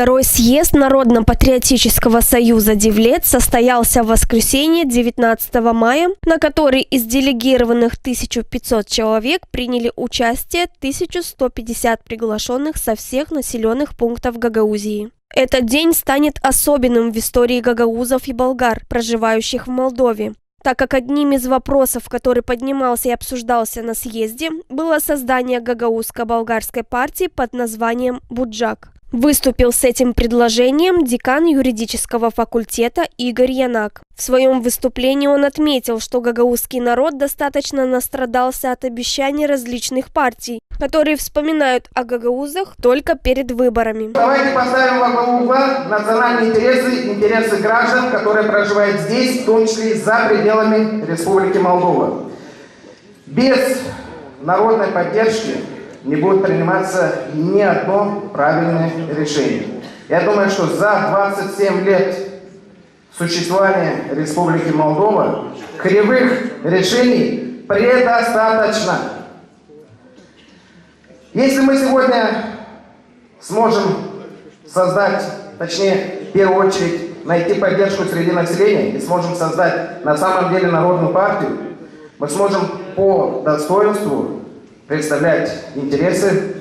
Второй съезд Народно-патриотического союза «Девлет» состоялся в воскресенье 19 мая, на который из делегированных 1500 человек приняли участие 1150 приглашенных со всех населенных пунктов Гагаузии. Этот день станет особенным в истории гагаузов и болгар, проживающих в Молдове, так как одним из вопросов, который поднимался и обсуждался на съезде, было создание гагаузско-болгарской партии под названием «Буджак». Выступил с этим предложением декан юридического факультета Игорь Янак. В своем выступлении он отметил, что гагаузский народ достаточно настрадался от обещаний различных партий, которые вспоминают о гагаузах только перед выборами. Давайте поставим во главу угла национальные интересы граждан, которые проживают здесь, в том числе и за пределами Республики Молдова. Без народной поддержки не будет приниматься ни одно правильное решение. Я думаю, что за 27 лет существования Республики Молдова кривых решений предостаточно. Если мы сегодня сможем создать, точнее, в первую очередь, найти поддержку среди населения и сможем создать на самом деле народную партию, мы сможем по достоинству представлять интересы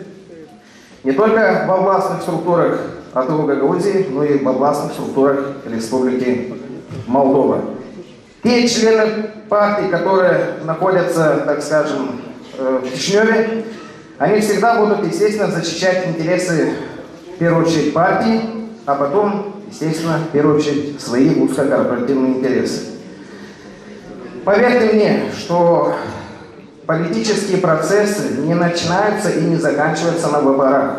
не только во властных структурах АТО Гагаузии, но и во властных структурах Республики Молдова. Те члены партий, которые находятся, так скажем, в Кишиневе, они всегда будут, естественно, защищать интересы, в первую очередь, партии, а потом, естественно, в первую очередь, свои узкокорпоративные интересы. Поверьте мне, что политические процессы не начинаются и не заканчиваются на выборах.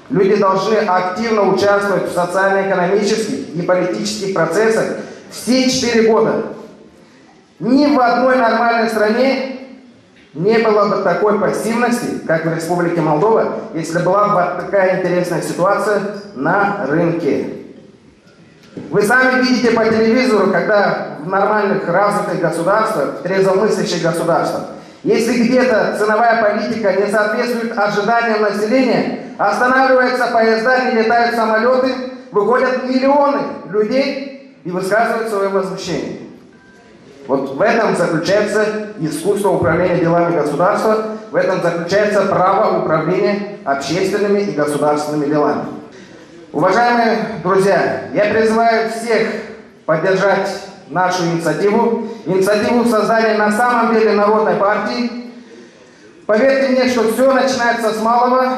Люди должны активно участвовать в социально-экономических и политических процессах все 4 года. Ни в одной нормальной стране не было бы такой пассивности, как в Республике Молдова, если была бы такая интересная ситуация на рынке. Вы сами видите по телевизору, когда в нормальных развитых государствах, трезвомыслящих государствах, если где-то ценовая политика не соответствует ожиданиям населения, останавливаются поезда, не летают самолеты, выходят миллионы людей и высказывают свое возмущение. Вот в этом заключается искусство управления делами государства, в этом заключается право управления общественными и государственными делами. Уважаемые друзья, я призываю всех поддержать нашу инициативу создания на самом деле народной партии. Поверьте мне, что все начинается с малого,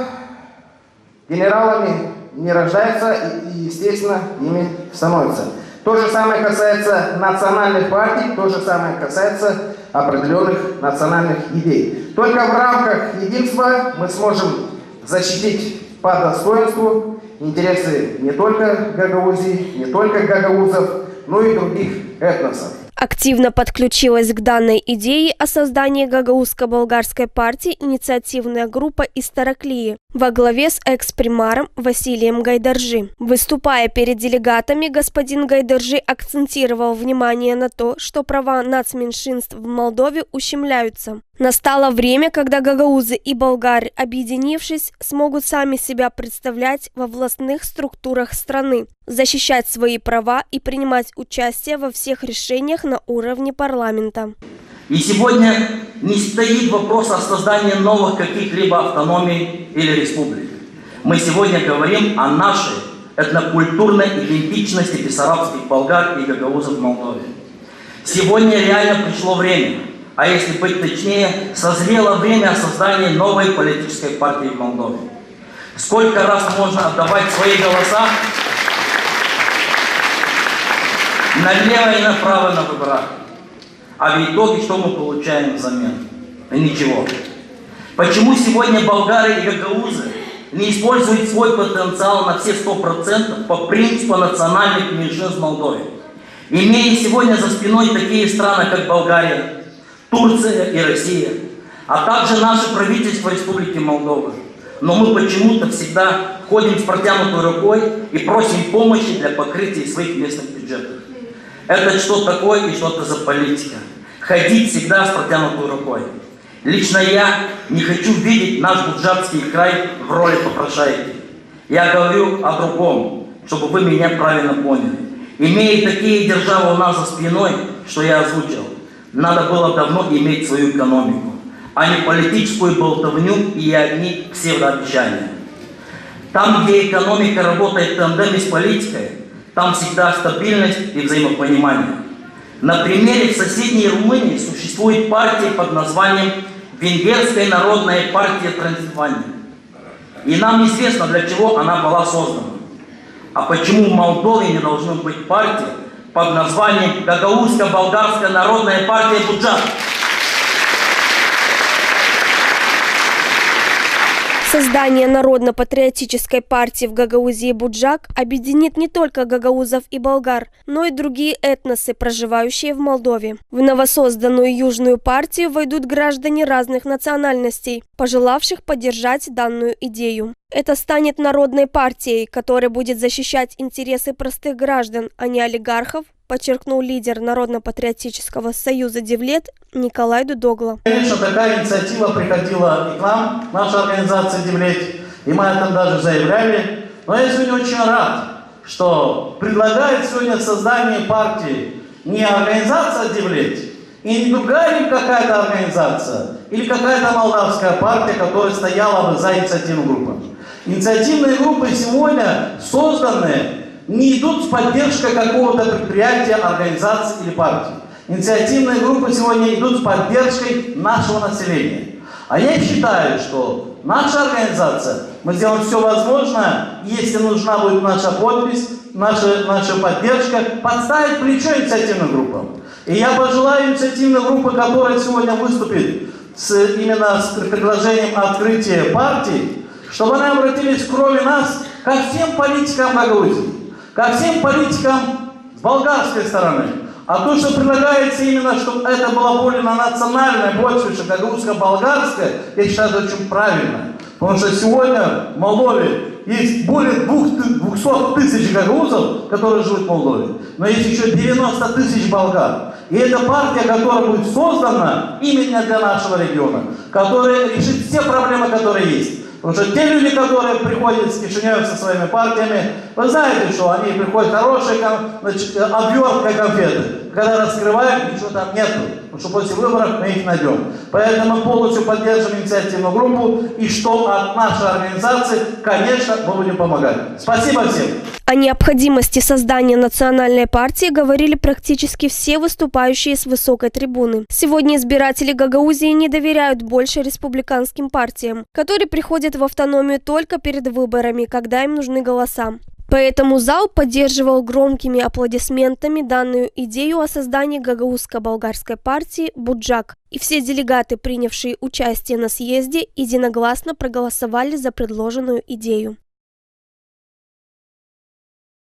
генералами не рождаются и, естественно, ими становятся. То же самое касается национальных партий, то же самое касается определенных национальных идей. Только в рамках единства мы сможем защитить по достоинству интересы не только Гагаузии, не только гагаузов, но и других этносов. Активно подключилась к данной идее о создании гагаузско-болгарской партии инициативная группа из Тараклии во главе с экс-примаром Василием Гайдаржи. Выступая перед делегатами, господин Гайдаржи акцентировал внимание на то, что права нацменьшинств в Молдове ущемляются. Настало время, когда гагаузы и болгары, объединившись, смогут сами себя представлять во властных структурах страны, защищать свои права и принимать участие во всех решениях на уровне парламента. И сегодня не стоит вопрос о создании новых каких-либо автономий или республик. Мы сегодня говорим о нашей этнокультурной идентичности бессарабских болгар и гагаузов в Молдове. Сегодня реально пришло время, а если быть точнее, созрело время создания новой политической партии в Молдове. Сколько раз можно отдавать свои голоса налево и направо на выборах? А в итоге что мы получаем взамен? Ничего. Почему сегодня болгары и гагаузы не используют свой потенциал на все 100% по принципу национальных меньшинств в Молдове? Имея сегодня за спиной такие страны, как Болгария, Турция и Россия, а также наше правительство Республики Молдова. Но мы почему-то всегда ходим с протянутой рукой и просим помощи для покрытия своих местных бюджетов. Это что такое и что это за политика? Ходить всегда с протянутой рукой. Лично я не хочу видеть наш Буджакский край в роли попрошайки. Я говорю о другом. чтобы вы меня правильно поняли. Имея такие державы у нас за спиной, что я озвучил, надо было давно иметь свою экономику, а не политическую болтовню и одни псевдообещания. Там, где экономика работает в тандеме с политикой, там всегда стабильность и взаимопонимание. На примере в соседней Румынии существует партия под названием Венгерская народная партия Трансильвании. И нам известно, для чего она была создана. А почему в Молдове не должно быть партии под названием Гагаузско-Болгарская народная партия Буджак? Создание Народно-патриотической партии в Гагаузии Буджак объединит не только гагаузов и болгар, но и другие этносы, проживающие в Молдове. В новосозданную Южную партию войдут граждане разных национальностей, пожелавших поддержать данную идею. Это станет народной партией, которая будет защищать интересы простых граждан, а не олигархов, подчеркнул лидер Народно-патриотического союза Девлет Николай Дудогло. Конечно, такая инициатива приходила и к нам, наша организация Девлет, и мы об этом даже заявляли. Но я сегодня очень рад, что предлагает сегодня создание партии не организация Девлет, и не другая какая-то организация, или какая-то молдавская партия, которая стояла бы за инициативной группой. Инициативные группы сегодня созданные не идут с поддержкой какого-то предприятия, организации или партии. Инициативные группы сегодня идут с поддержкой нашего населения. А я считаю, что наша организация, мы сделаем все возможное, если нужна будет наша подпись, наша поддержка, подставить плечо инициативным группам. И я пожелаю инициативной группы, которая сегодня выступит именно с предложением открытия партии, чтобы они обратились кроме нас ко всем политикам Гагаузии, ко всем политикам с болгарской стороны. А то, что предлагается именно, чтобы это было более на национальное, больше, что гагаузско-болгарское, я считаю, это очень правильно. Потому что сегодня в Молдове есть более 200 тысяч гагаузов, которые живут в Молдове, но есть еще 90 тысяч болгар. И это партия, которая будет создана именно для нашего региона, которая решит все проблемы, которые есть. Потому что те люди, которые приходят с Кишинев со своими партиями, вы знаете, что они приходят хорошие, обверткой конфеты. Когда раскрываем, ничего там нету. Потому что после выборов мы их найдем. Поэтому мы полностью поддерживаем инициативную группу. И что от нашей организации, конечно, мы будем помогать. Спасибо всем. О необходимости создания национальной партии говорили практически все выступающие с высокой трибуны. Сегодня избиратели Гагаузии не доверяют больше республиканским партиям, которые приходят в автономию только перед выборами, когда им нужны голоса. Поэтому зал поддерживал громкими аплодисментами данную идею о создании Гагаузско-болгарской партии Буджак. И все делегаты, принявшие участие на съезде, единогласно проголосовали за предложенную идею.